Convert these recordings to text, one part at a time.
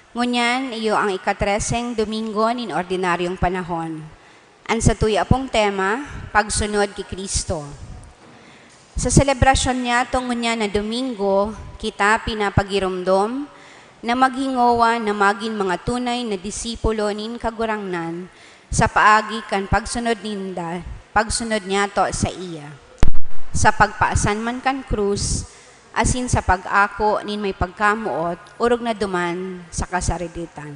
Ngunyan, iyo ang ikatreseng Domingo nin ordinaryong panahon. Ang sa tuya pong tema, pagsunod kay Kristo. Sa selebrasyon niya tong ngunyan na Domingo, kita pinapagirumdom na maghingowa na maging mga tunay na disipulo nin kagurangnan sa paagi kan pagsunod niya to sa iya. Sa pagpaasan man kan krus, asin sa pag-ako nin may pagkamuot, urog na duman sa kasariditan.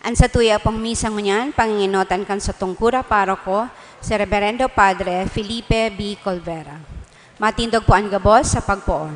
Ang sa tuya pong misang ngunyan, panginginotan kan sa tungkura paroko, si Reverendo Padre Felipe B. Colvera. Matindog po ang gabos sa pagpoon.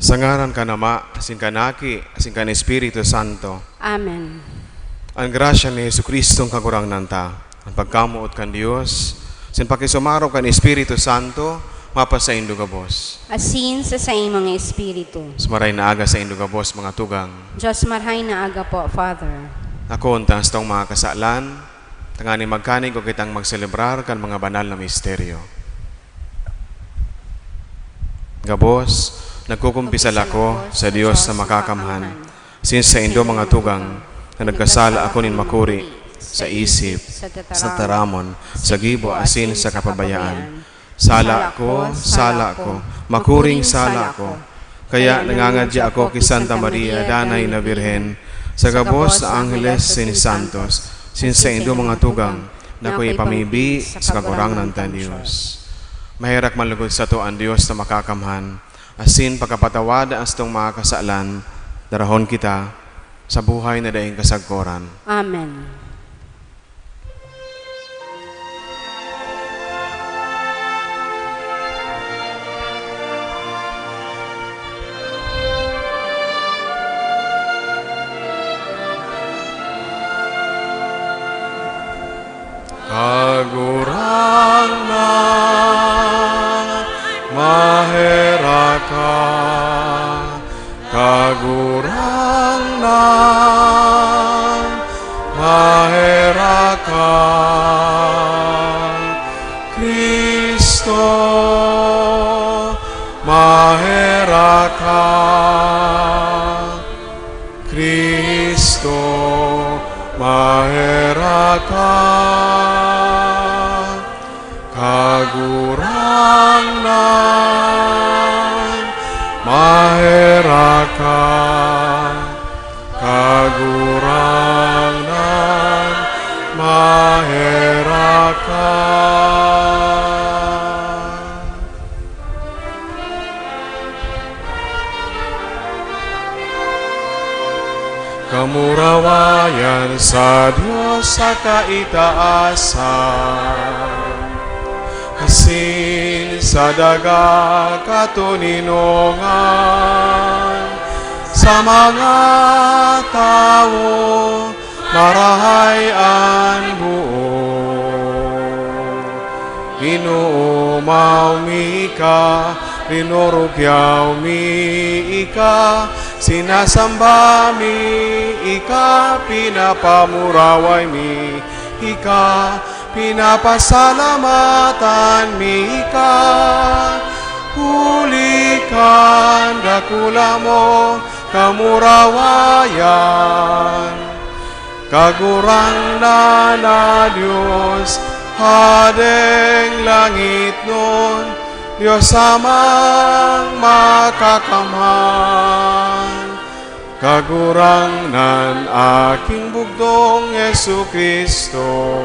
Sa ngaran ka nama, asin kanaki, asin kan Espiritu Santo. Amen. Ang grasya ni Jesucristo ang kagurangnan ta. Ang pagkamuot kan Dios, sin pakisumaro kan Espiritu Santo, mapasa indo gabos. Asin sa imong Espiritu. Sumaray na aga sa indo gabos mga tugang. Diyos marhay na aga po, Father. Ako ang tangas tong mga kasalan, tangani magkanig ko kitang magselebrar kan mga banal na misteryo. Gabos, nagkukumpisal ako sa Diyos na makakamhan, since sa indo mga tugang, na nagkasala ako nin makuri, sa isip, sa taramon, sa gibo asin sa kapabayaan. Sala ko, makuring sala ko. Kaya nangangadya ako kay Santa Maria, Danay na Birhen, sa gabos na Angeles sin Santos, since sa indo mga tugang, na ko'y pamibi sa kagurangnan ta Diyos. Mahirak manlugod sa to ang Diyos na makakamhan, asin pagkapatawad ang stong mga kasalan, darahon kita sa buhay na daing kasagkoran. Amen. Kagurangnan Kristo, mahera ka. Kristo, mahera ka. Kagurangnan, mahera ka. Kagurangnan, mahera ka. Kamurawayan sa Diyos sa kaitaasan, asin sa daga katuninongan, sa mga tao marahayan buo. Inuumaw mi ka, rinurugyaw mi ika, sinasamba mi ika, pinapamuraway mi ika, pinapasalamatan mi ika. Hulikan dakula mo kamurawayan, kagurang na Diyos, hadeng langit nun, Diyos amang makakamhan. Kagurang nan aking bugdong Yesu Kristo,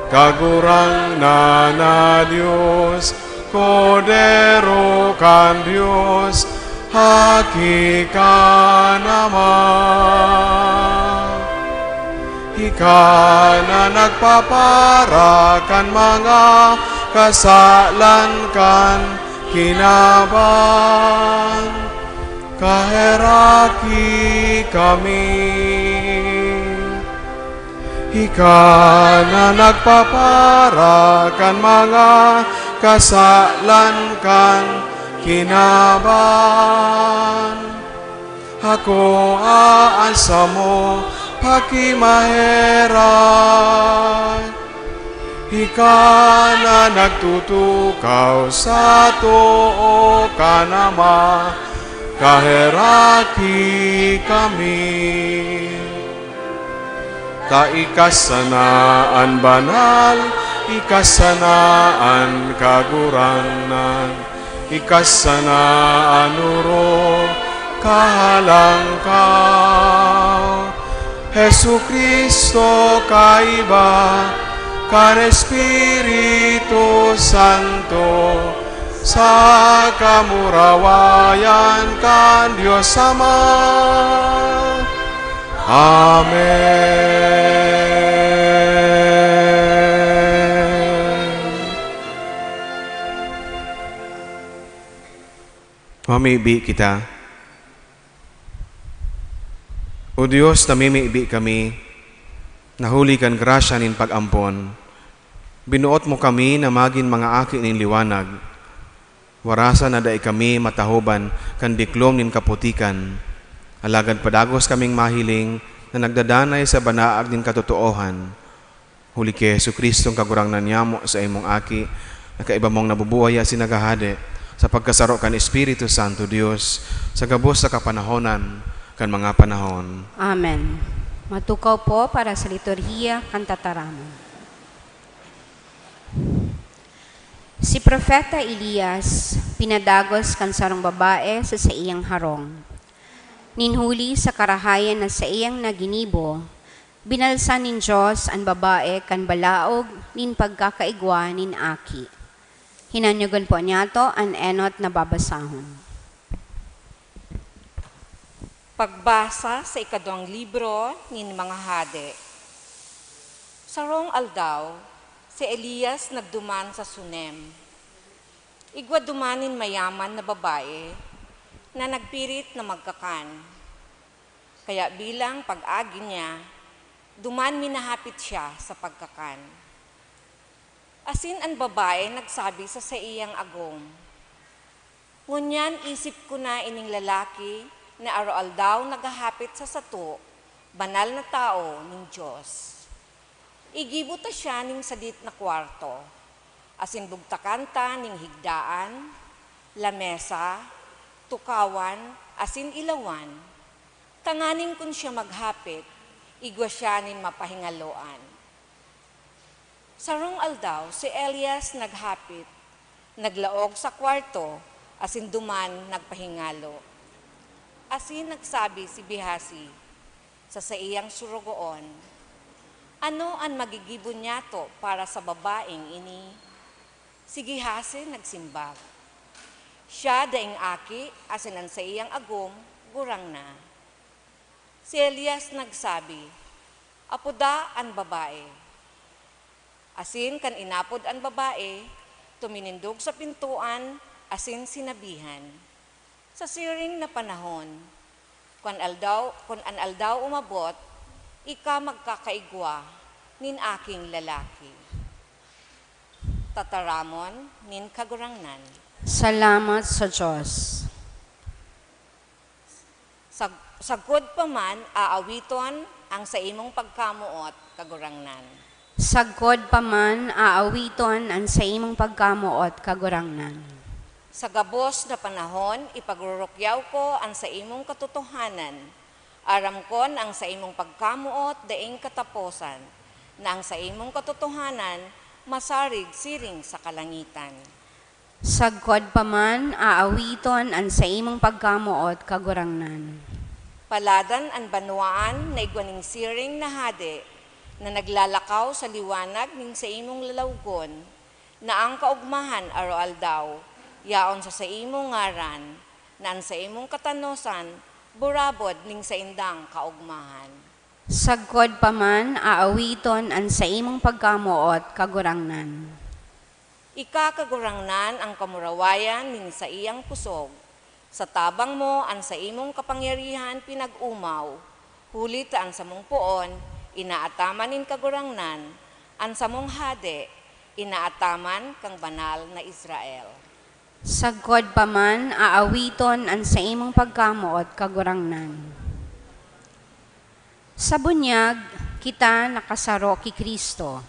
kagurang na Diyos, kodero kan Diyos, hakika naman. Ika na nagpapara kan mga kasalan kan kinaban, kaheraki kami. Ika na nagpapara kan mga kasalan kan kinaban, ako aasa mo pakimaheran. Ika na nagtutukaw sa too ka nama, kaheraki kami. Taikasanaan banal, ikasanaan kaguranan, ikasanaan uro kahalangkaw. Jesu Kristo kaiba, kan Espiritu Santo, sa kamurawayan kan Diyos Ama. Amen. Mamiibi kita. O Diyos, namimiibi kami, nahuli kan grasya nin pag-ampon. Binuot mo kami na maging mga aki nin liwanag. Warasa na dahi kami matahuban kan diklom nin kaputikan. Alagad padagos kaming mahiling na nagdadanay sa banaag nin katotoohan. Huli kay Jesu Kristong kagurangnan niyamo sa imong aki, na kaiba mong nabubuhay sinagahade sa pagkasaro kan Espiritu Santo Dios sa gabos sa kapanahonan kan mga panahon. Amen. Matukaw po para sa liturhiya kan tataramon. Si Propeta Elias pinadagos kan sarong babae sa iyang harong. Ninhuli sa karahayan na sa iyang naginibo, binalsa nin Diyos ang babae kan balaog nin pagkakaigwa nin aki. Hinanyugan po niya to ang enot na babasahon. Pagbasa sa ikadwang libro nin mga hade. Sarong aldaw, si Elias nagduman sa Sunem. Igwa dumanin mayaman na babae na nagpirit na magkakan. Kaya bilang pag-agi niya, duman minahapit siya sa pagkakan. Asin ang babae nagsabi sa iyang agom, ngunyan isip ko na ining lalaki na aroal daw naghahapit sa sato, banal na tao ng Diyos. Igibuta siya ning sadit na kwarto, asin bugtakanta ning higdaan, lamesa, tukawan, asin ilawan. Tanganing kun siya maghapit, igwa siya nin mapahingaloan. Sarong aldaw, si Elias naghapit, naglaog sa kwarto, asin duman nagpahingalo. Asin nagsabi si Bihasi sa iyang surugoon, ano ang magigibon niya to para sa babaeng ini? Si Gihasi nagsimbag. Siya daing aki, asin ang sa iyang agom, gurang na. Si Elias nagsabi, apoda ang babae. Asin kan inapod ang babae, tuminindog sa pintuan, asin sinabihan. Sa siring na panahon, kung an aldaw umabot, ika magkakaigwa nin aking lalaki. Tataramon nin kagurangnan. Salamat sa Diyos. Sagod pa man aawiton ang sa imong pagkamuot kagurangnan. Sagod pa man aawiton ang sa imong pagkamuot kagurangnan. Sa gabos na panahon, ipagurukyaw ko ang sa imong katotohanan. Aram kon ang sa imong pagkamuot daing kataposan, na ang sa imong katotohanan masarig siring sa kalangitan. Sagod pa man aawiton ang sa imong pagkamuot kagurangnan. Paladan ang banwaan na igwaning siring na hade, na naglalakaw sa liwanag ning sa imong lalawgon, na ang kaugmahan araw-aldaw, yaon sa imong ngaran, na ang sa imong katanosan, burabod ning sa indang kaugmahan. Sagod pa man aawiton ang sa imong pagkamuot kagurangnan. Ika kagurangnan ang kamurawayan ning sa iyang pusog. Sa tabang mo ang sa imong kapangyarihan pinag-umaw, hulit ang sa mong puon, inaataman nin kagurangnan, ang sa mong hade, inaataman kang banal na Israel. Sagod pa man aawiton ang sa imong pagkamuot kagurangnan. Sa bunyag, kita nakasaro ki Kristo.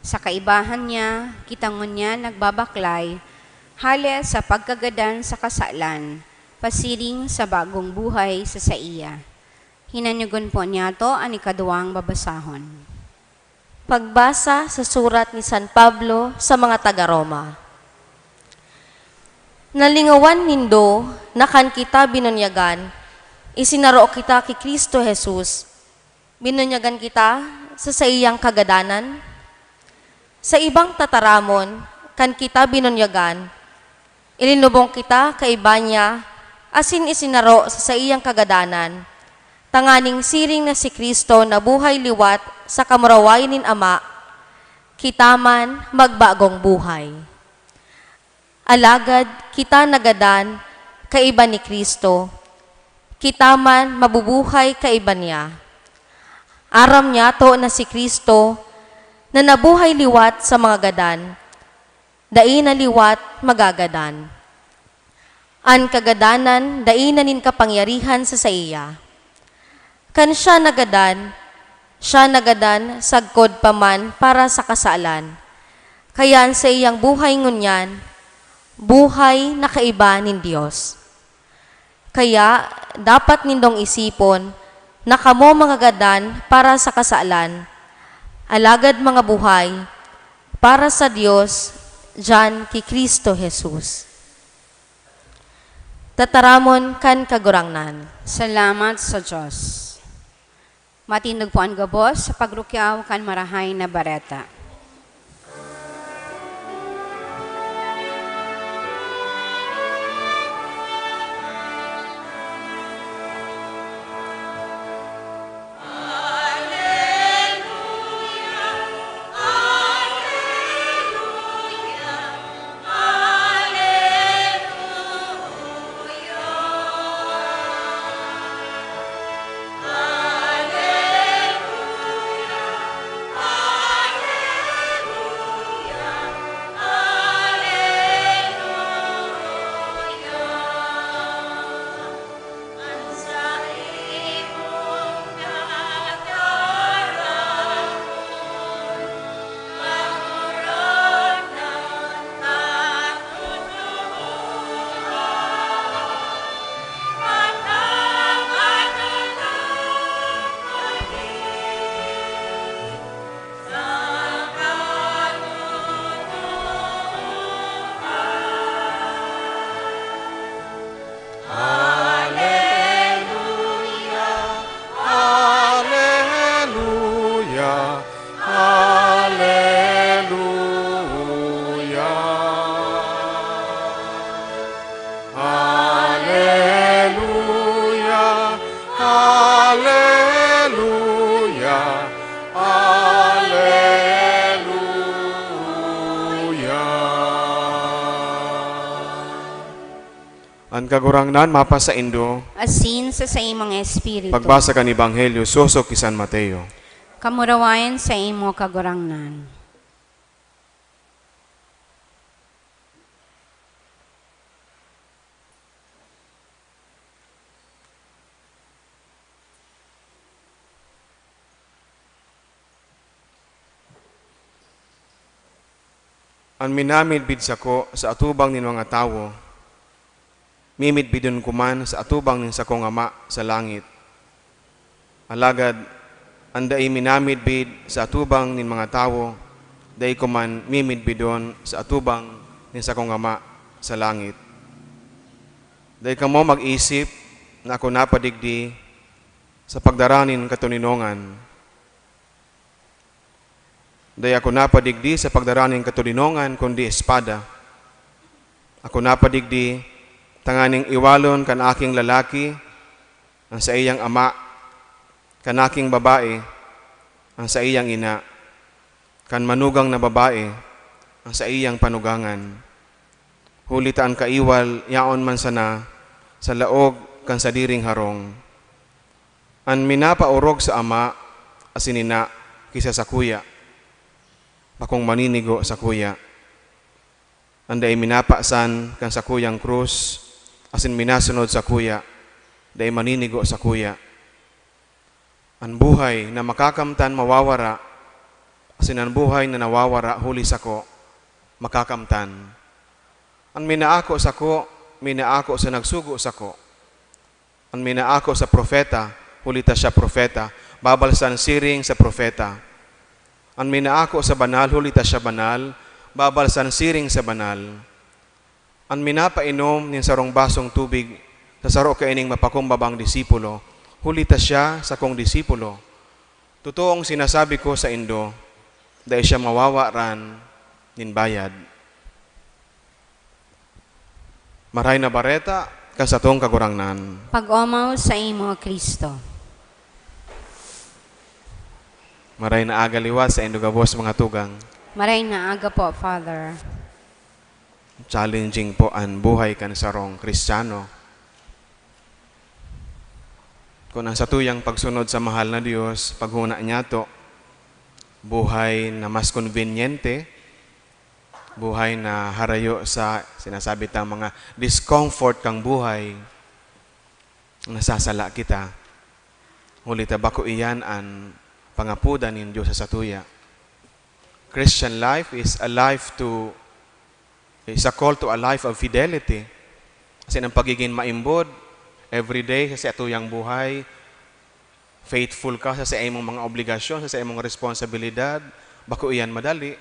Sa kaibahan niya, kita ngunya nagbabaklay, hale sa pagkagadan sa kasalan, pasiring sa bagong buhay sa saiya. Hinanyugon po niya to ang ikaduwang babasahon. Pagbasa sa surat ni San Pablo sa mga taga-Roma. Nalingawan nindo na kan kita binunyagan, isinaro kita ki Kristo Jesus, binunyagan kita sa iyang kagadanan. Sa ibang tataramon, kan kita binunyagan, ilinubong kita kay iba niya, asin isinaro sa iyang kagadanan, tanganing siring na si Kristo na buhay liwat sa kamurawayan nin Ama, kita man magbagong buhay. Alagad kita nagadan kaiba ni Kristo, kita man mabubuhay kaiba niya. Aram niya to na si Kristo na nabuhay liwat sa mga gadan, dai na liwat magagadan. An kagadanan, dai na nin kapangyarihan sa iya. Kan siya nagadan sagkod pa man para sa kasalan. Kayan sa iyang buhay ngunyan, buhay na kaiba nin Diyos. Kaya dapat nindong isipon na kamo mga gadan para sa kasalan, alagad mga buhay para sa Diyos, dyan ki Kristo Jesus. Tataramon kan kagurangnan. Salamat sa Diyos. Matindog po ang gabos sa pagrukyaw kan marahay na bareta. Ang kagurangnan mapa sa Indo, asin sa imong espiritu. pagbasa kan Ebanghelyo, susok kay San Mateo. Kamurawayan sa imo kagurangnan. Ang minamidbid sako sa atubang nin mga tawo, mimidbidon kuman sa atubang nin sakong Ama sa langit. Alagad, anday minamidbid sa atubang nin mga tawo, day kuman mimidbidon sa atubang nin sakong Ama sa langit. Day kamo mag-isip na ako napadigdi sa pagdaranin katuninongan. Day ako napadigdi sa pagdaraning katulinongan kundi espada. Ako napadigdi tanganing iwalon kan aking lalaki ang sa iyang ama, kan aking babae ang sa iyang ina, kan manugang na babae ang sa iyang panugangan. Hulitaan kaiwal yaon man sana sa laog kan sa diring harong. An minapaurog sa ama asinina kisa sa kuya. Bakong maninigo sa kuya. Anday minapasan kan sa kuyang krus, asin minasunod sa kuya, day maninigo sa kuya. Ang buhay na makakamtan mawawara, asin ang buhay na nawawara huli sako, makakamtan. Ang minaako sako, minaako sa nagsugo sako. Ang minaako sa profeta, hulita siya profeta, babalsan siring sa profeta. Ang minaako sa banal, hulita siya banal, babalsan siring sa banal. Ang minapainom nin sarong basong tubig, sa saro kaining mapakumbabang disipulo, hulita siya sa kong disipulo. Totoong sinasabi ko sa Indo, dahil siya mawawaran nin bayad. Maray na bareta, kasatong kagurangnan. Pag-omaw sa imo Kristo. Maray na agaliwat sa Indo gabos mga tugang. Maray na aga po, Father. Challenging po ang buhay kan sarong Kristiyano. Kung ang satuyang pagsunod sa mahal na Diyos, paghuna niya to, buhay na mas conveniente, buhay na harayo sa sinasabi tang mga discomfort kang buhay, nasasala kita. Hulita bako iyan ang pangapudan ng Diyos sa satuya. Christian life is a call to a life of fidelity. Kasi ang pagiging maimbod, everyday sa atuyang buhay, faithful ka sa imong mga obligasyon, sa imong responsibilidad, bako iyan madali.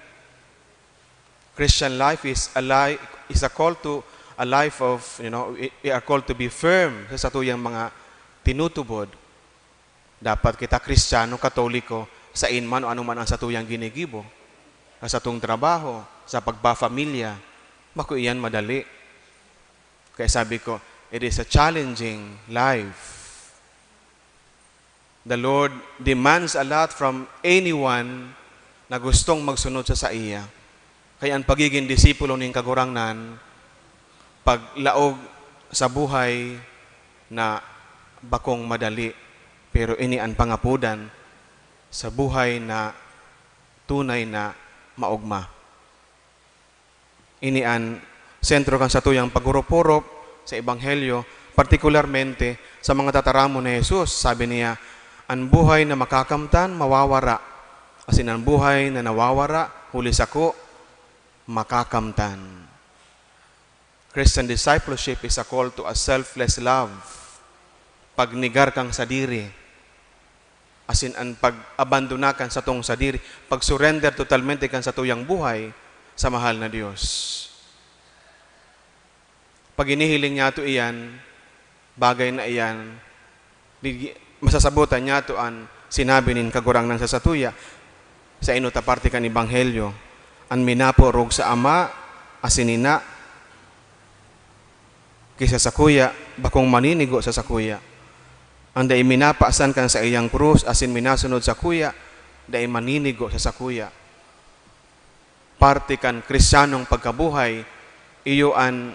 Christian life is a call to a life of, we are called to be firm sa atuyang mga tinutubod. Dapat kita Kristiyano, Katoliko, sa inman o anuman ang satuyang ginigibo, sa atong trabaho, sa pagpapamilya, bako iyan madali. Kaya sabi ko, it is a challenging life. The Lord demands a lot from anyone na gustong magsunod sa iya. Kaya ang pagiging disipulo ng kagurangnan, paglaog sa buhay na bakong madali, pero ini ang pangapudan sa buhay na tunay na maugma. Ini ang sentro kan sa tuyang pagurupurop sa Ebanghelyo, partikularmente sa mga tataramo ni Jesus. Sabi niya, ang buhay na makakamtan, mawawara. Asin ang buhay na nawawara, huli sako, makakamtan. Christian discipleship is a call to a selfless love. Pagnigar kang sa diri. Asin ang pag-abandona kan sa tong sadiri, pag-surrender totalmente kan sa tuyang buhay sa mahal na Diyos. Pag inihiling niya to iyan, bagay na iyan, masasabutan niya to ang sinabi nin kagurang ng sasatuya sa inuta parte kan Ebanghelyo, ang minaporog sa ama, asinina, kisa sa kuya, bakong maninigo sa sakuya. Ang day minapaasan kan sa iyang krus, asin minasunod sa kuya, day maninigo sa sakuya. Parte kan Kristiyanong pagkabuhay, iyo ang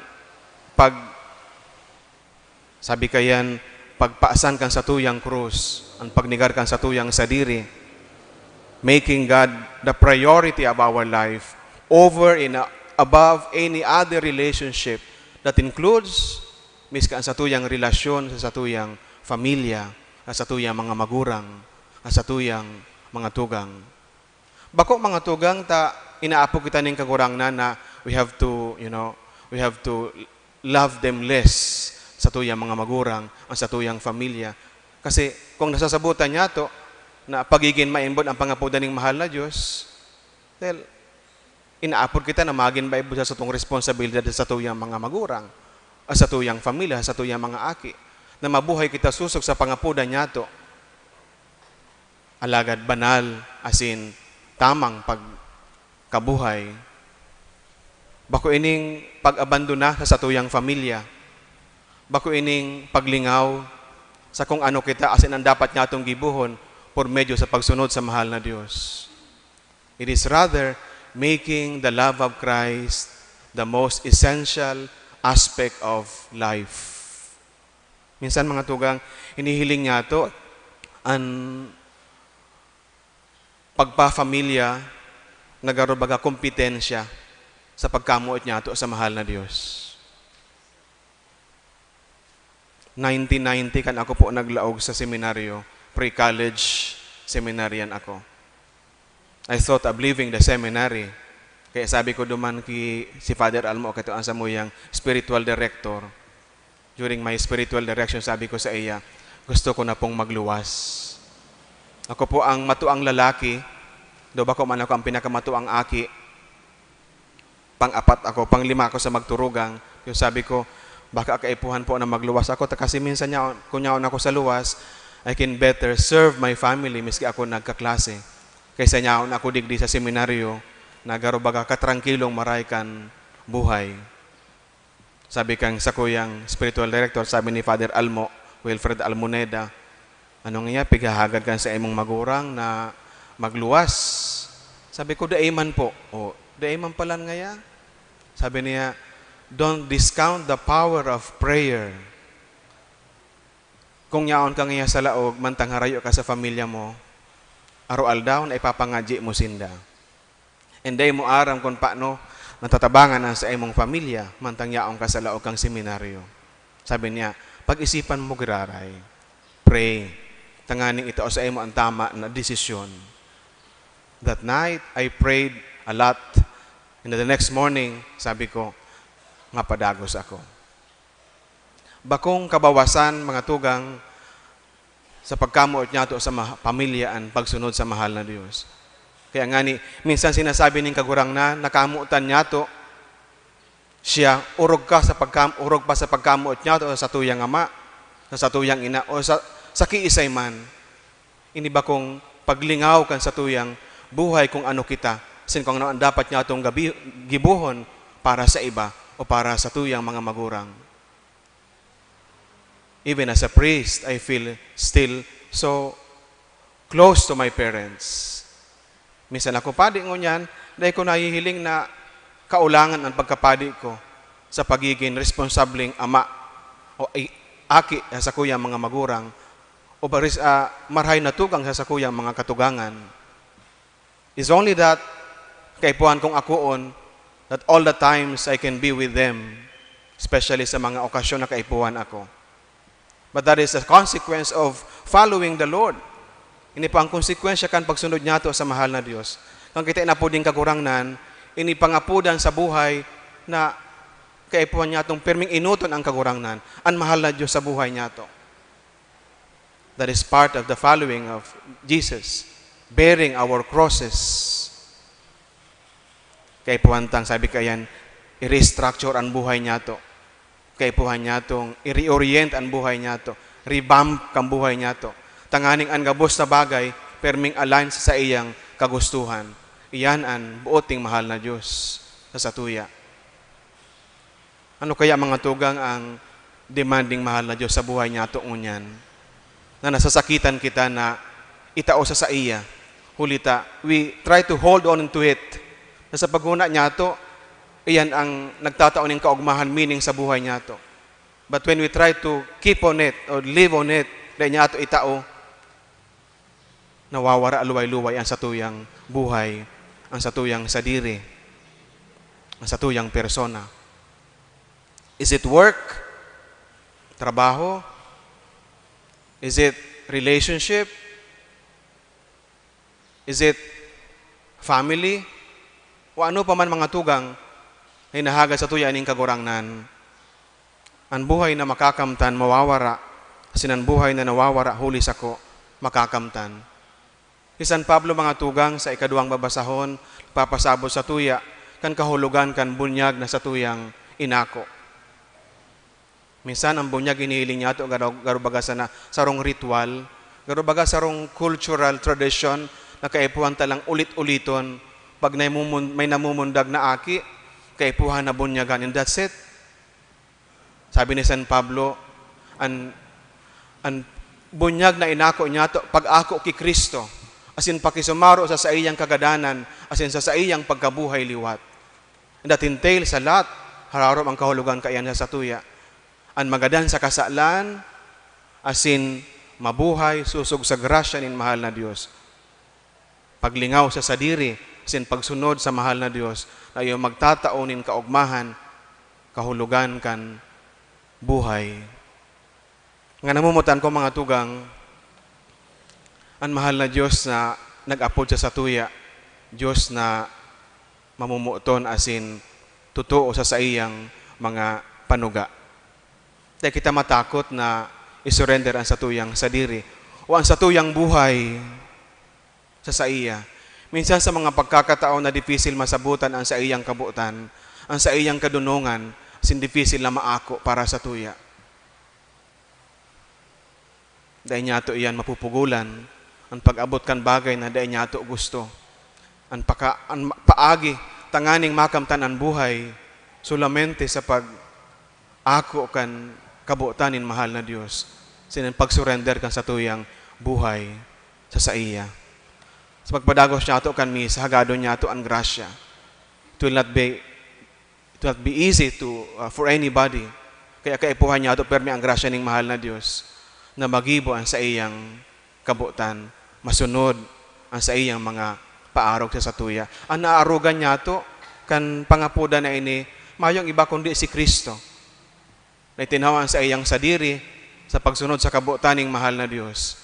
Sabi kayan, pagpaasan kan sa tuyang krus, ang pagnigar kan sa tuyang sadiri, making God the priority of our life over above any other relationship that includes miskan sa tuyang relasyon sa tuyang familia, sa tuyang mga magurang, sa tuyang mga tugang. Bako mga tugang ta inaapo kita ning kagurang na we have to love them less sa tuyang mga magurang, sa tuyang familia. Kasi kung nasasabutan niya to na pagiging maimbod ang pangapudan ng mahal na Diyos, well, inaapod kita na maging baibod sa itong responsibilidad sa tuyang mga magurang, sa tuyang familia, sa tuyang mga aki, na mabuhay kita susok sa pangapudan niya to. Alagad banal, asin tamang pagkabuhay. Bako ining pag-abandona sa tuyang familia. Bako ining paglingaw sa kung ano kita asin ang dapat niya itong gibuhon por medyo sa pagsunod sa mahal na Diyos. It is rather making the love of Christ the most essential aspect of life. Minsan mga tugang, inihiling niya ito ang pagpafamilya nagarobaga kompetensya sa pagkamuot niya ito sa mahal na Diyos. 1990 kan ako po naglaog sa seminaryo, pre-college seminarian ako. I thought of leaving the seminary. Kaya sabi ko duman si Father Almo, kato ang samuyang spiritual director. During my spiritual direction, sabi ko sa iya, gusto ko na pong magluwas. Ako po ang matuang lalaki, do ba ko man ako ang pinakamatuang aki, pang-apat ako, pang-lima ako sa magturugang. Yung sabi ko, baka kaipuhan po na magluwas ako, kasi minsan kung yaon ako sa luwas, I can better serve my family, miski ako nagkaklase. Kaysa yaon ako digdi sa seminaryo, nagarobaga katrangkilong maray kan buhay. Sabi kang sa kuyang spiritual director, sabi ni Father Almo, Wilfred Almoneda, anong nga, pighahagad kan sa imong magurang na magluwas. Sabi ko, daiman po. O, daiman pala nga. Sabi niya, don't discount the power of prayer. Kung yaon ka nga sa laog, mantang harayo ka sa pamilya mo, aroal daw na ipapangadji mo sinda. And day mo aram kung paano natatabangan na sa imong pamilya, mantang yaon ka sa laog kang seminaryo. Sabi niya, pag-isipan mo giraray, pray, tanganing ito sa imo ang tama na desisyon. That night, I prayed a lot. And the next morning, sabi ko, nga padagos ako. Bakong kabawasan, mga tugang, sa pagkamuot niya to sa pamilya ang pagsunod sa mahal na Diyos. Kaya nga minsan sinasabi ng kagurang na nakamuotan niya to, siya, urog pa sa pagkamuot niya to sa tuyang ama, sa tuyang ina, o sa kiisay man. Ini ba kung paglingaw kan sa tuyang buhay kung ano kita, sin kung ano ang dapat niya itong gibuhon para sa iba o para sa tuyang mga magurang. Even as a priest, I feel still so close to my parents. Minsan ako padi ngunyan, dahil ko nahihiling na kaulangan ang pagkapadi ko sa pagiging responsableng ama o aki sa kuyang mga magurang o marhay na tugang sa kuyang mga katugangan. It's only that kaipuhan kong akoon that all the times I can be with them, especially sa mga okasyon na kaipuhan ako. But that is a consequence of following the Lord. Ini pa ang konsekwensya kan pagsunod niya to sa mahal na Diyos. Kung kita inapuding kagurangnan, ini pangapudan sa buhay na kaipuhan niya itong perming inuton ang kagurangnan, ang mahal na Diyos sa buhay niya to. That is part of the following of Jesus, bearing our crosses. Kaipuhan tang, sabi kayan, i-restructure ang buhay niya to. Kaipuhan niya tong i-reorient ang buhay niya to. Revamp ang buhay niya to. Tanganing ang gabos na bagay, perming align sa iyang kagustuhan. Iyan ang buoting mahal na Diyos sa satuya. Ano kaya mga tugang ang demanding mahal na Diyos sa buhay niya to unyan? Na nasasakitan kita na itao sa iya. Hulita, we try to hold on to it. Na sa paghuna niya to, iyan ang nagtataon ng kaugmahan meaning sa buhay niya to. But when we try to keep on it or live on it, dahil niya ato itao, nawawara aluway-luway ang satuyang buhay, ang satuyang sadiri, ang satuyang persona. Is it work? Trabaho? Is it relationship? Is it family? O ano pa man mga tugang ay nahagad sa tuya aning kagurangnan. Ang buhay na makakamtan, mawawara. Kasi ang buhay na nawawara, huli sako, makakamtan. Si San Pablo mga tugang sa ikaduhang babasahon, papasabot sa tuya, kan kahulugan kan bunyag na sa tuyang inako. Minsan ang bunyag inihiling niya ito, garubaga na sarong ritual, garubaga sarong cultural tradition, na kaipuhan talang ulit-uliton, pag may namumundag na aki, kaipuhan na bunyagan, and that's it. Sabi ni San Pablo, ang bunyag na inako niya ito, pag ako ki Kristo, asin pakisumaro sa iyang kagadanan, asin sa iyang pagkabuhay liwat. And that entails sa lahat, hararom ang kahulugan kayan sa tuya. Ang magadan sa kasalan, asin mabuhay, susog sa grasya nin mahal na Diyos. Paglingaw sa sadiri, asin pagsunod sa mahal na Diyos, na iyong magtataonin kaugmahan, kahulugan kan buhay. Nga namumutan ko mga tugang, ang mahal na Diyos na nag-apod sa tuya, Diyos na mamumuton asin totoo sa iyang mga panuga. Dahil kita matakot na isurrender ang satuyang sadiri o ang satuyang buhay sa iya. Minsan sa mga pagkakataon na dipisil masabutan ang sa iyang kabutan, ang sa iyang kadunungan, asin dipisil na maako para sa tuya. Dahil niya ito iyan mapupugulan, ang pag-abot kan bagay na dahil niya ito gusto. Ang paagi, tanganing makamtan ang buhay, solamente sa pag-ako kan kabutanin mahal na Diyos. Sinan pag-surrender kan sa tuyang buhay sa iya. Sa pagpadagos niya ito kan misa, hagado niya ito ang grasya. It will not be easy for anybody. Kaya kaipuhan niya ito, permi ang grasya ng mahal na Diyos na magibo ang sa iyang kabutan, masunod ang sa iyang mga paarog sa satuya. Ang naarugan niya ito, kan pangapuda na ini, mayong iba kundi si Kristo. Na itinawan sa iyang sadiri, sa pagsunod sa kabutan ng mahal na Diyos.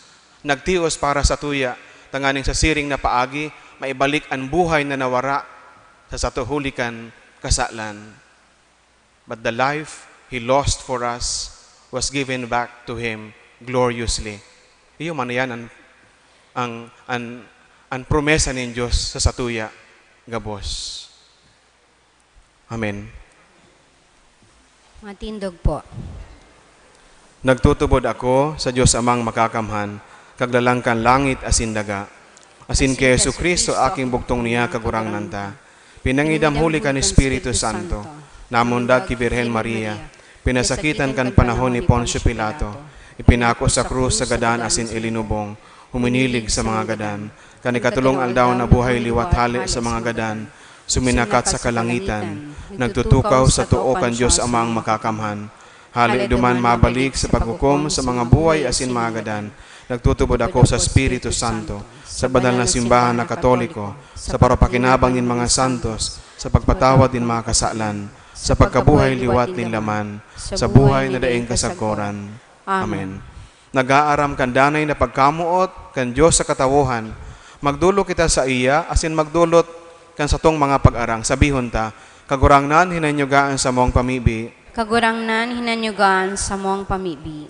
Nagtios para sa tuya, tanganing sa siring na paagi, maibalik ang buhay na nawara sa satuhulikan kasalan. But the life He lost for us was given back to Him gloriously. Iyo man yan ang promesa ng Diyos sa satuya, gabos. Amen. Matindog po. Nagtutubod ako sa Diyos amang makakamhan, kaglalangkan langit asin daga. Asin kay Yesu Kristo aking bugtong niya kagurang nanta. Pinangidam huli kan Espiritu Santo, namundag ki Birhen Maria, pinasakitan kan panahon ni Poncio Pilato, ipinako sa krus sa gadan asin ilinubong, huminilig sa mga gadan, kanikatulong aldaw na buhay liwat hali sa mga gadan, suminakat sa kalangitan, nagtutukaw sa tuo kan Diyos amang makakamhan, hali duman mabalik sa paghukom sa mga buhay asin mga gadan, nagtutubod ako sa Espiritu Santo, sa badal na simbahan na Katoliko, sa parapakinabang din mga santos, sa pagpatawad din mga kasalan, sa pagkabuhay liwat din laman, sa buhay na daing kasagoran. Amen. Nag-aaram kan danay na pagkamuot, kan Diyos sa katawuhan, magdulo kita sa iya, asin magdulot kan sa tong mga pag-arang. Sabihon ta, kagurangnan hinanyugaan sa mong pamibi. Kagurangnan hinanyugaan sa mong pamibi.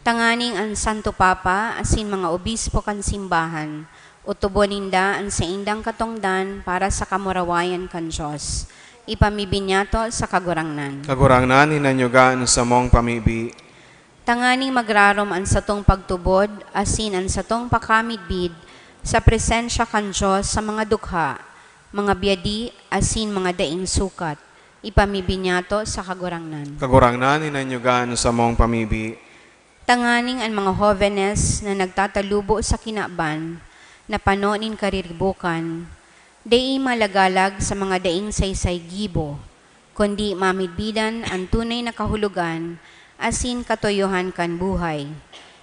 Tanganing ang Santo Papa, asin mga obispo kan simbahan, utuboninda ang sa indang katongdan para sa kamurawayan kan Diyos. Ipamibinyato sa kagurangnan. Kagurangnan hinanyugaan sa mong pamibi. Tanganing magrarom ang satong pagtubod, asin ang satong pakamidbid, sa presensya kan Diyos sa mga dukha, mga biyadi, asin mga daing sukat. Ipamibinyato sa kagurangnan. Kagurangnan hinanyugaan sa mong pamibi. Tanganing ang mga hovenes na nagtatalubo sa kinaban, na panonin kariribukan, dai malagalag sa mga daing saysay gibo, kundi mamidbidan ang tunay na kahulugan, asin katuyuhan kan buhay.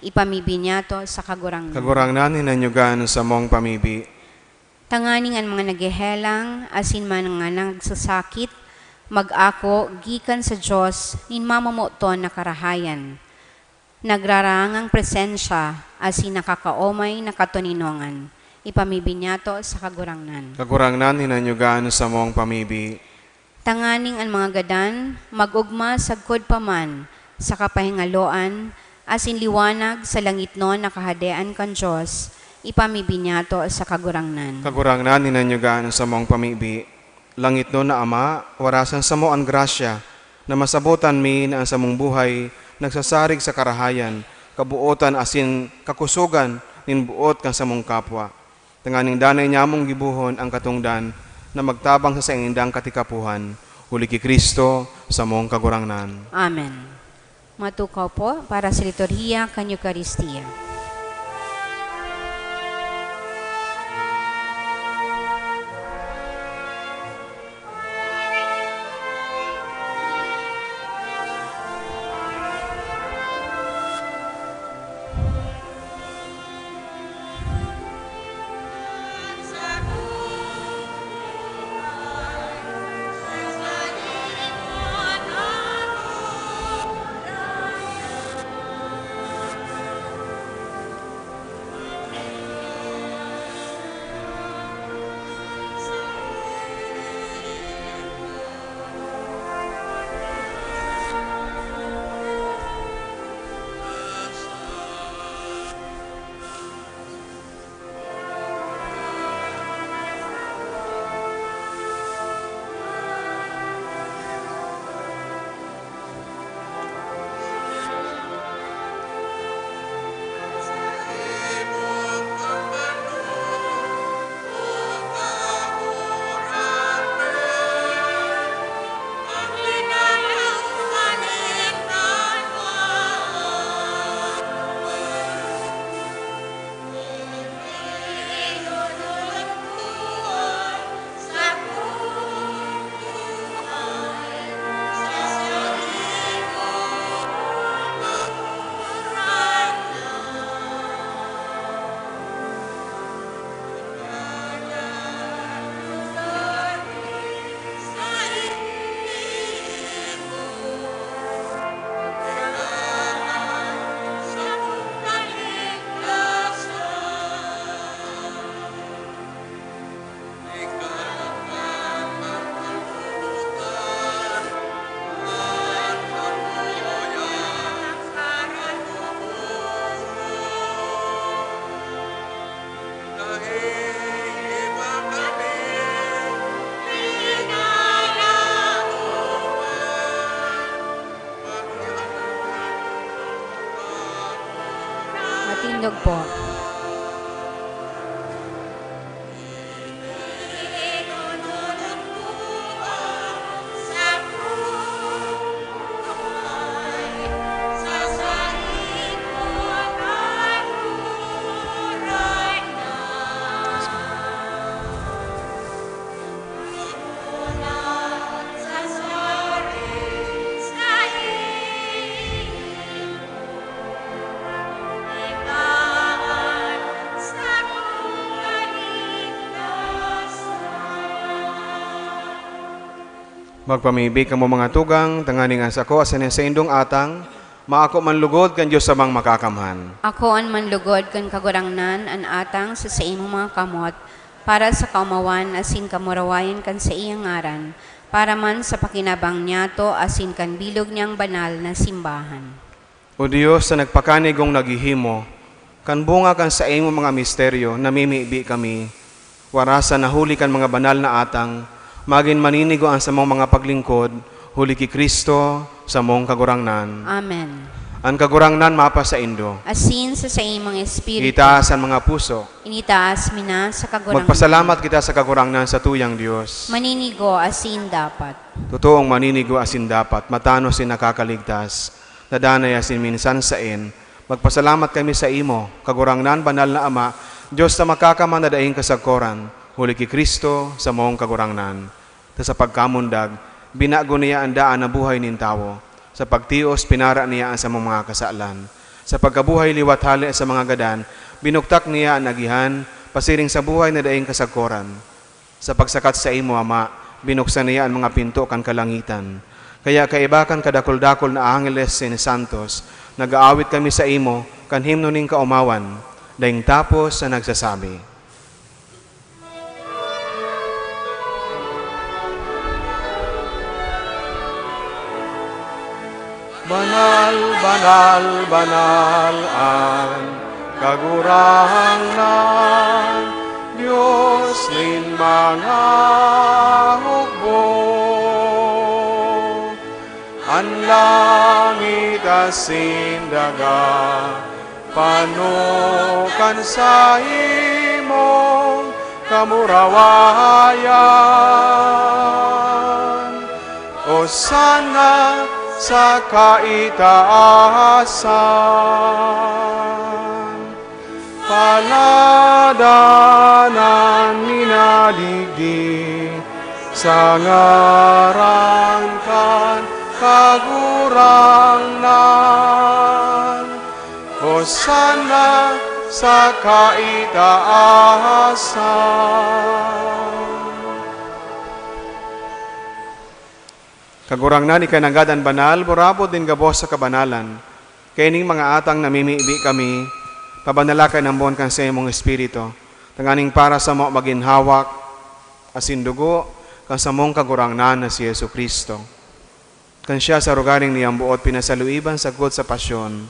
Ipamibinyato sa kagurangnan. Kagurangnan hinanyugan sa mong pamibi. Tanganing ang mga nagehelang, asin man nga nagsasakit, mag-ako, gikan sa Diyos, nin mamamoton na karahayan. Nagrarangang presensya, asin nakakaomay na katuninongan. Ipamibinyato sa kagurangnan. Kagurangnan hinanyugan sa mong pamibi. Tanganing ang mga gadan, mag-ugma sagkod paman, sa kapahingaloan, asin liwanag sa langit nun nakahadean kan Diyos, ipamibinyato sa kagurangnan. Kagurangnan hinanyugan sa mong pamibi. Langit no na Ama, warasan sa mo ang grasya, na masabutan mi na ang samong buhay, nagsasarig sa karahayan, kabuotan asin kakusugan, nin buot kan samong kapwa. Tanganing danay niya mong gibuhon ang katungdan, na magtabang sa ingindang katikapuhan, huli ki Kristo sa mong kagurangnan. Amen. Matukaw po para sa liturhiya kan Eucharistia. Matindog po. Magpamibig kamo mga tugang, tanganing as ako, asan sa indong atang, maako man lugod kan Diyos samang makakamhan. Ako an manlugod kan kagurangnan an atang sa imong mga kamot para sa kaumawan asin kamurawayan kan sa iyang ngaran para man sa pakinabang niyato asin kan bilog niyang banal na simbahan. O Diyos na nagpakanigong naghihimo, kan bunga kan sa imong mga misteryo, namimibi kami, warasan na huli kan mga banal na atang, magin maninigo ang sa mong mga paglingkod, huli ki Kristo sa mong kagurangnan. Amen. Ang kagurangnan mapa sa indo. Asin sa imong espiritu. Itaas ang mga puso. Initaas mina sa kagurangnan. Magpasalamat kita sa kagurangnan sa tuyang Diyos. Maninigo asin dapat. Totoong maninigo asin dapat, matano sin nakakaligtas, nadanay asin minsan sain. Magpasalamat kami sa imo, kagurangnan banal na Ama, Diyos na makakaman na daing kasagkoran, huli ki Kristo sa mong kagurangnan. Ta sa pagkamundag, binago niya ang daan na buhay nin tawo. Sa pagtios, pinara niya ang samong mga kasalan. Sa pagkabuhay liwat hali sa mga gadan, binuktak niya ang agihan, pasiring sa buhay na daing kasagkoran. Sa pagsakat sa imo, Ama, binuksan niya ang mga pinto kan kalangitan. Kaya kaibakan kadakol-dakol na angeles sin santos, nag-aawit kami sa imo, kan himno ning kaumawan, daing tapos na nagsasabi. Banal, banal, banal ang kagurang ng Diyos nin mga hukbo. Ang langit asin daga, panukan sa imong kamurawayan. O sana sa kaitaasan, paladanan minadigdi, sa ngaran kan kagurangnan. Hosana sa kaitaasan. Kagurangnan ikanagadan banal, borabo din gabos sa kabanalan. Kaining mga atang namimiibi kami, pabanalakan ang buwan kan sa imong Espiritu. Tanganing para sa mo maginhawak, asin dugo, kan sa mong kagurangnan na si Yesu Kristo. Kan siya sa rugaring niyang buot, pinasaluiban sagod sa pasyon,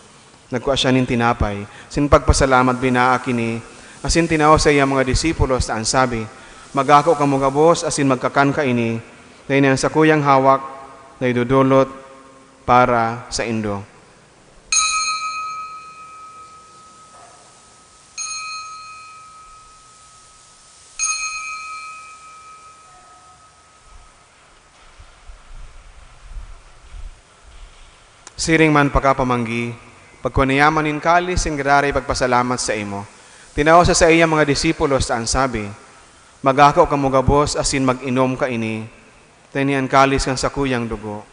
nagkuha siya nin tinapay. Sin pagpasalamat binaa kini, asin tinao sa iyang mga disipulos, taan sabi, magako ka mo gabos, asin magkakan ka ini, dahil niyang sa kuyang hawak, na idudulot para sa indo. Siring man pagkapamanggi, pagkuniyaman in kalis, in gararay pagpasalamat sa imo. Tinao sa iyang mga disipulos, ang sabi, magakaw ka mo gabos, asin mag-inom ka ini, tanian kalis kan sa kuyang dugo,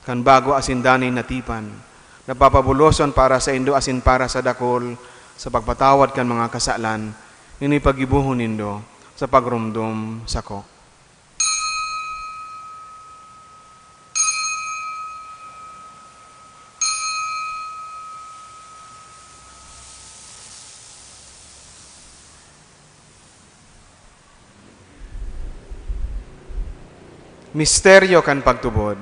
kan bago asin danay natipan, napapabuloson para sa indo asin para sa dakol, sa pagpatawad kan mga kasalan, ini pagibuhon nindo sa pagrumdum sako. Misteryo kan pagtubod.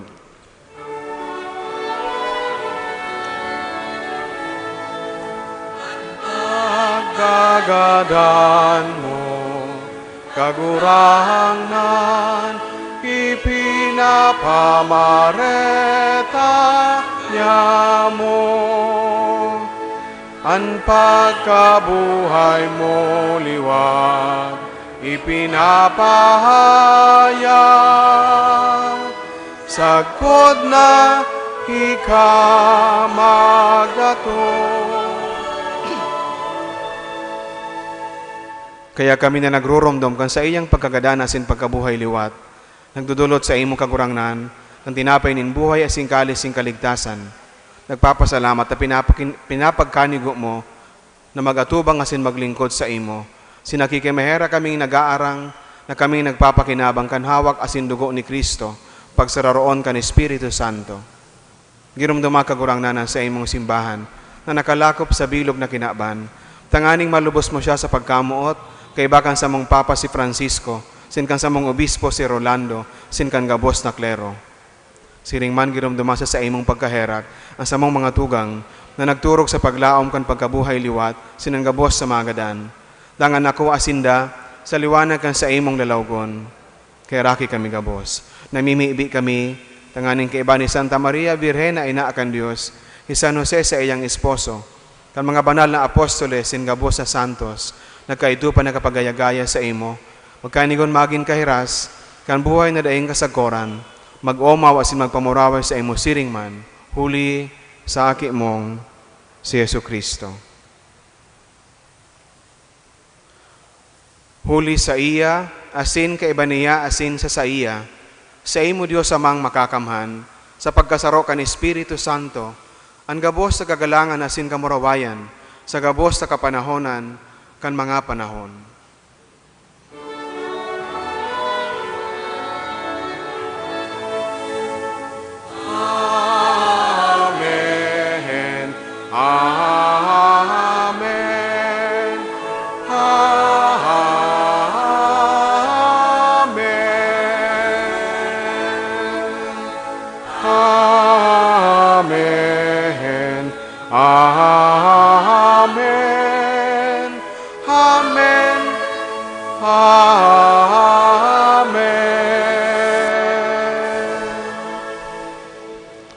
Pagkagadan mo, kagurangnan, ipinapamareta niya mo. Ang pagkabuhay mo liwat, ipinapahayag, sagkod na ikamagdato. Kaya kami na nagrurumdom kan sa iyang pagkagadanan asin pagkabuhay liwat, nagdudulot sa imong kagurangnan, ng tinapay nin buhay asin kalis sing kaligtasan. Nagpapasalamat at pinapagkanigo mo na magatubang asin maglingkod sa imo. Sinakikimahera kaming nag-aarang na kaming nagpapakinabang kan hawak asin dugo ni Kristo, pagsararoon kan Espiritu Santo. Girumduma kagurangnanan sa imong simbahan na nakalakop sa bilog na kinaban. Tanganing malubos mo siya sa pagkamuot, kay bakan sa mong Papa si Francisco, sin kan sa mong Obispo si Rolando, sin kan gabos na klero. Siring man girumduma sa imong pagkaherak, ang samong mga tugang na nagturog sa paglaom kan pagkabuhay liwat, sin ang gabos sa magadan. Dangan ako asinda sa liwanag kan sa imong lalawgon. Kay raki kami gabos. Namimiibi kami, tanganing kay iba ni Santa Maria Virgen na ina akan Diyos, si San Jose sa iyang esposo, kan mga banal na apostoles sin gabos sa santos, nagkaitu pa nakapagayagaya sa imo, magkanigon maging kahiras, kan buhay na daing kasagkoran, mag-omaw asin magpamuraway sa imo siring man, huli sa aki mong si Yesu Kristo. Huli sa iya, asin kaiba niya, asin sa iya, sa imo Diyos amang makakamhan, sa pagkasaro kan Espiritu Santo, ang gabos sa kagalangan asin kamurawayan, sa gabos sa kapanahonan, kan mga panahon. Amen. Amen. Amen. Amen. Amen. Amen.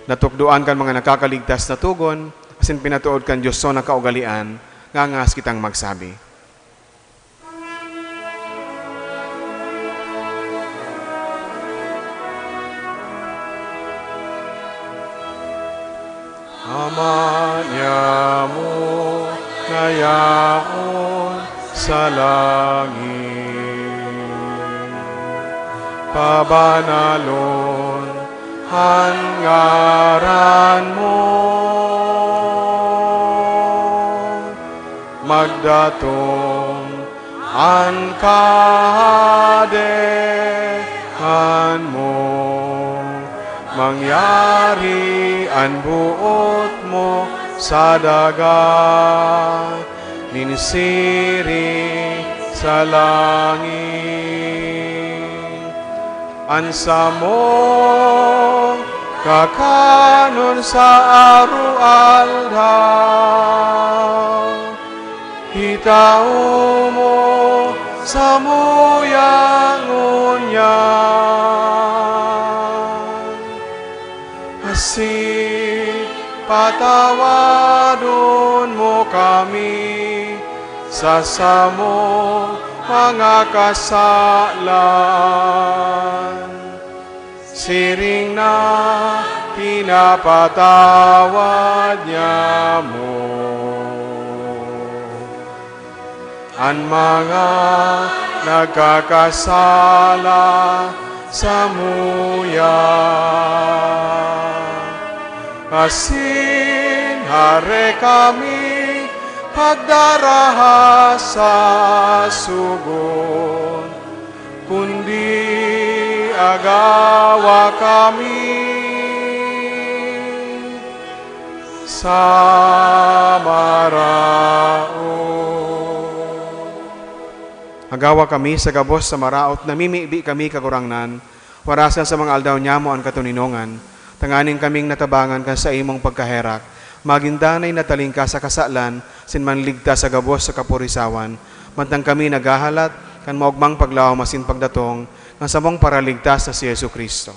Natukduan kan mga nakakaligtas na tugon, asin pinatuod kan Diyos so na kaugalian, ngangas kitang magsabi. Ama niya mo ngayaon sa langit, pabanalon ang ngaran mo, magdatong ang kahadean mo, mangyari ang buot mo sa daga, ninsiri sa langit. Ansa mo kakanon sa aru-aldaw, hitao mo sa muyangunyan, asin patawadon mo kami sa samo mga kasalan. Siring na pinapatawad niya mo ang mga nagkakasala sa muya. Asin hare kami pagdaraha sa sugon, kundi agawa kami sa maraot. Agawa kami sa gabos sa maraot, namimibi kami kagurangnan, warasan sa mga aldaw niya mo ang katuninongan, tanganing kaming natabangan kan sa imong pagkaherak, magindanay nataling ka sa kasalan, sinmanligta sa gabos sa kapurisawan, mantang kami nagahalat, kan maugmang paglaw masin pagdatong, ng samong paraligtas na si Yesu Kristo.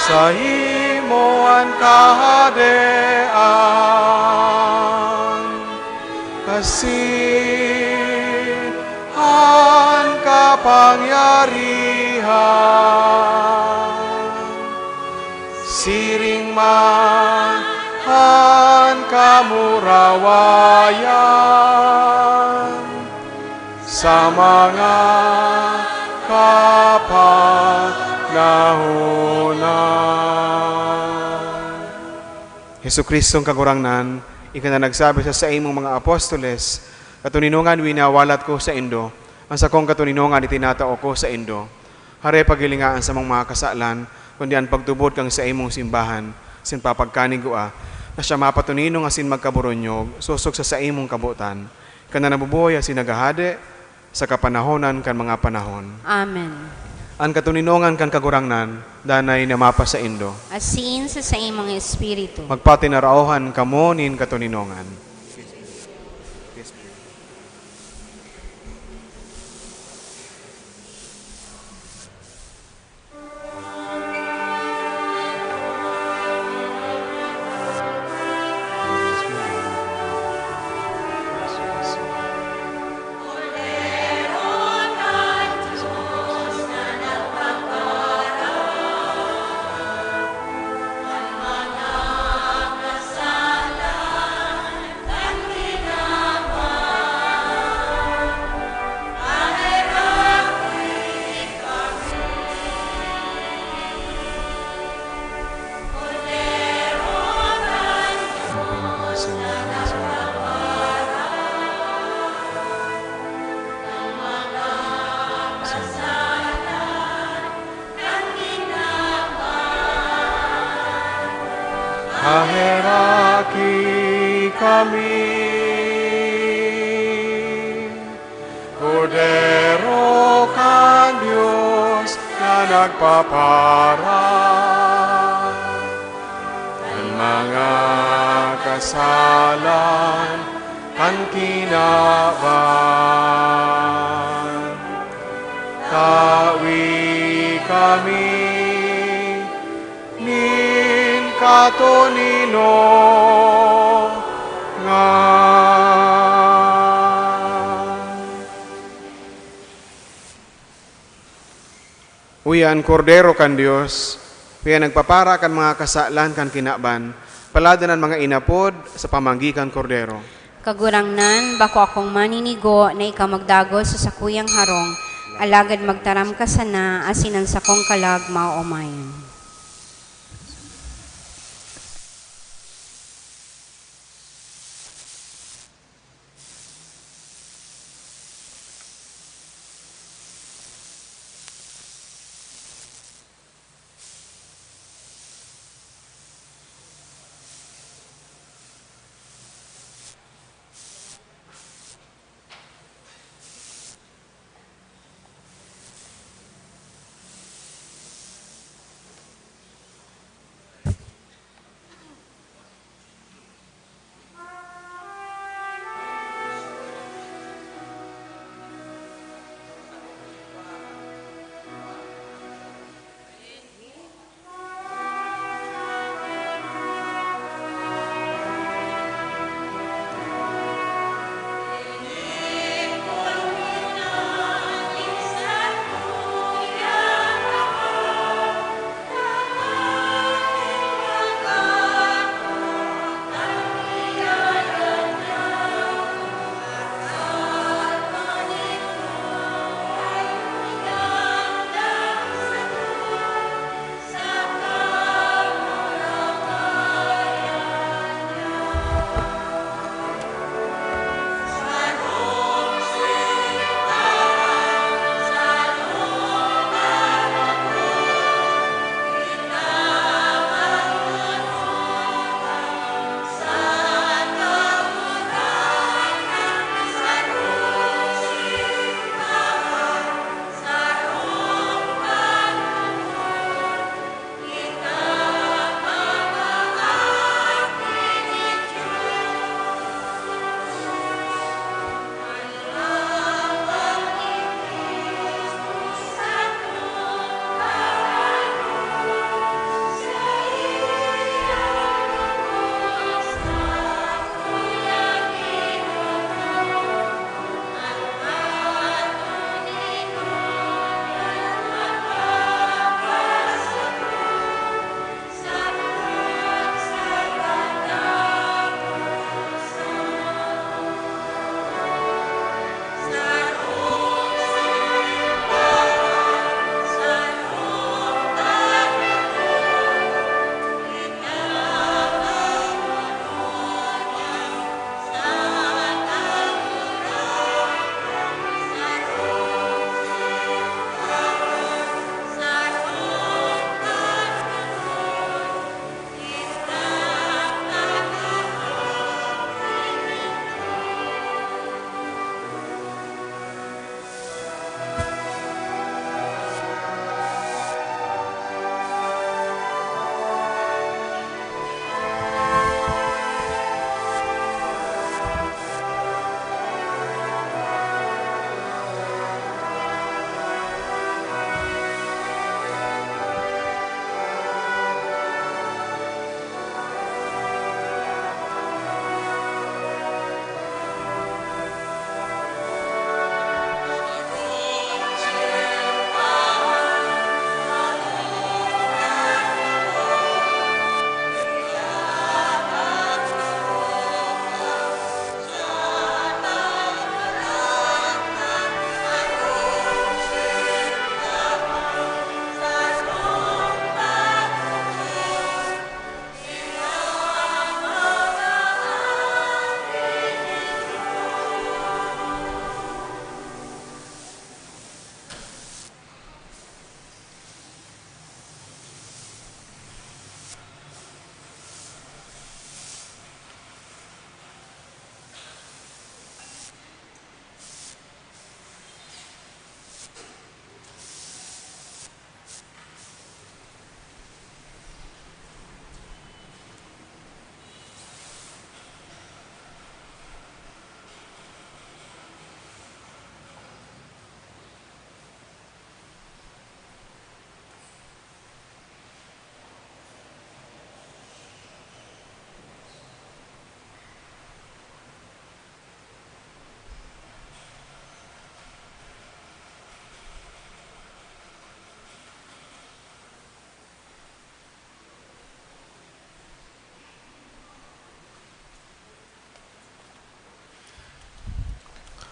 Sa imo ang kahadean, asin ang kapangyarihan, siring man ang kamurawayan, sa mga kapanahonan. Hesu Kristong kagurangnan, ika na nagsabi sa imong mga apostoles, katuninungan winawalat ko sa Indo, ang sakong katuninungan itinatao ko sa Indo. Hare pagilingaan sa mga kasalan, kundi ang pagtubod kang sa imong simbahan, sin papagkanig ko na siya mapatuninong asin magkaburonyog, susok sa imong kabutan, ka na nabubuhay asin nagahade, sa kapanahonan kan mga panahon. Amen. Ang katuninongan kan kagurangnan, danay namapa sa Indo. Asin sa imong espiritu. Magpatinarauhan kamo nin katuninongan. Maheraki kami. Kordero ka Diyos na nagpaparang ng mga kasalan kan kinaban. Tawi kami nin katonino nga. Uyan, kordero kan Dios, uyan nagpapara kan mga kasalan kan kinaban, paladanan mga inapod sa pamanggikan kordero. Kagurangnan, bako akong maninigo na ikaw magdago sa sakuyang harong, alagad magtaram ka sana, asinan sa kong kalag maumayan.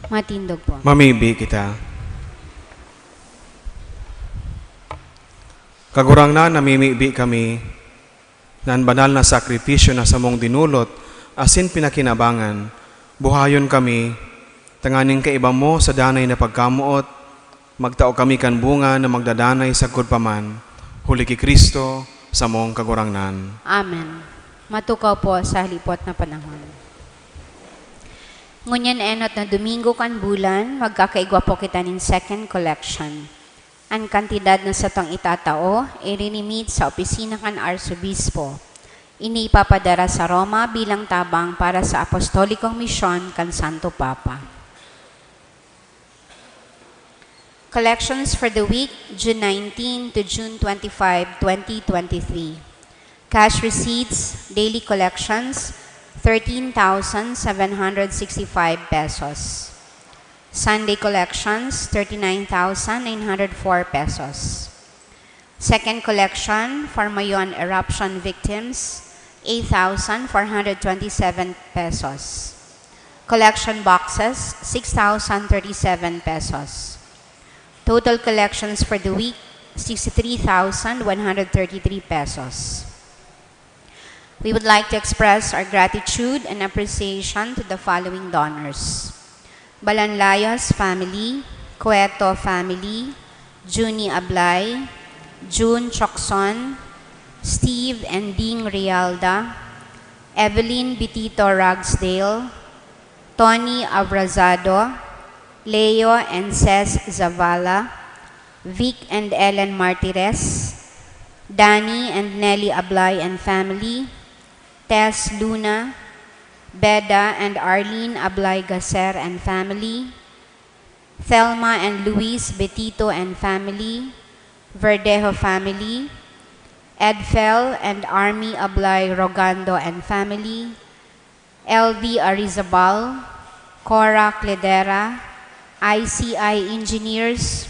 Matindog po. Mamibi kita. Kagurang na namimibi kami, nan banal na sakripisyo na samong dinulot, asin pinakinabangan, buhayon kami, tanganing kaiba mo sa danay na pagkamuot, magtao kami kan bunga na magdadanay sa gudpaman, huli ki Kristo, samong kagurangnan. Amen. Matukaw po sa halipot na panahon. Ngunyan enot na Domingo kan bulan, magkakaigwa po kita nin second collection. Ang kantidad na sa tong itatao, irinimit sa opisina kan Arsobispo. Inipapadara sa Roma bilang tabang para sa apostolikong misyon kan Santo Papa. Collections for the week, June 19 to June 25, 2023. Cash receipts, daily collections, 13,765 pesos. Sunday collections, 39,904 pesos. Second collection for Mayon eruption victims, 8,427 pesos. Collection boxes, 6,037 pesos. Total collections for the week, 63,133 pesos. We would like to express our gratitude and appreciation to the following donors. Balanlayos family, Cueto family, Juni Ablay, June Chokson, Steve and Ding Rialda, Evelyn Bitito Ragsdale, Tony Abrazado, Leo and Cez Zavala, Vic and Ellen Martires, Danny and Nelly Ablay and family, Tess Luna, Beda and Arlene Ablay Gaser and family, Thelma and Luis Betito and family, Verdejo family, Edfel and Army Ablay Rogando and family, LV Arizabal, Cora Cledera, ICI Engineers,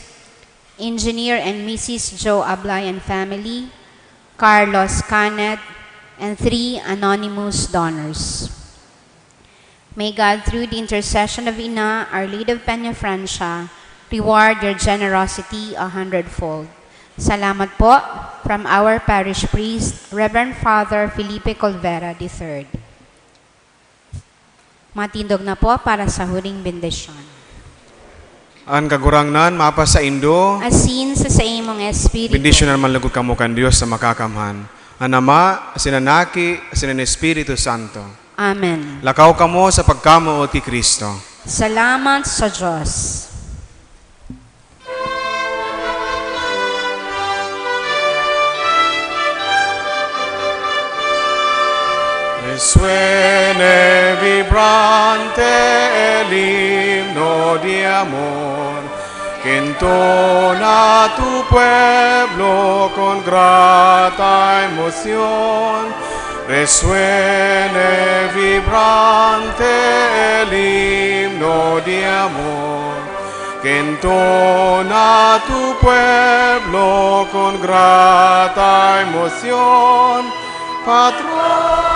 Engineer and Mrs. Joe Ablay and family, Carlos Canet, and 3 anonymous donors. May God, through the intercession of Ina, Our Lady of Peña Francia, reward your generosity 100-fold. Salamat po from our parish priest, Reverend Father Felipe Colvera III. Matindog na po para sa huling bendisyon. Ang kagurangnan, mapa sa Indo, Asin sa imong espiritu. bendisyon naman lagod kamo kan Diyos sa makakamhan. Anama, sinanaki, sinan Espiritu Santo. Amen. Lakaw kamo sa pagkamuot kay Kristo. Salamat sa Diyos. Suene vibrante el himno de amor que entona tu pueblo con grata emoción. Resuene vibrante el himno de amor que entona tu pueblo con grata emoción. Patrón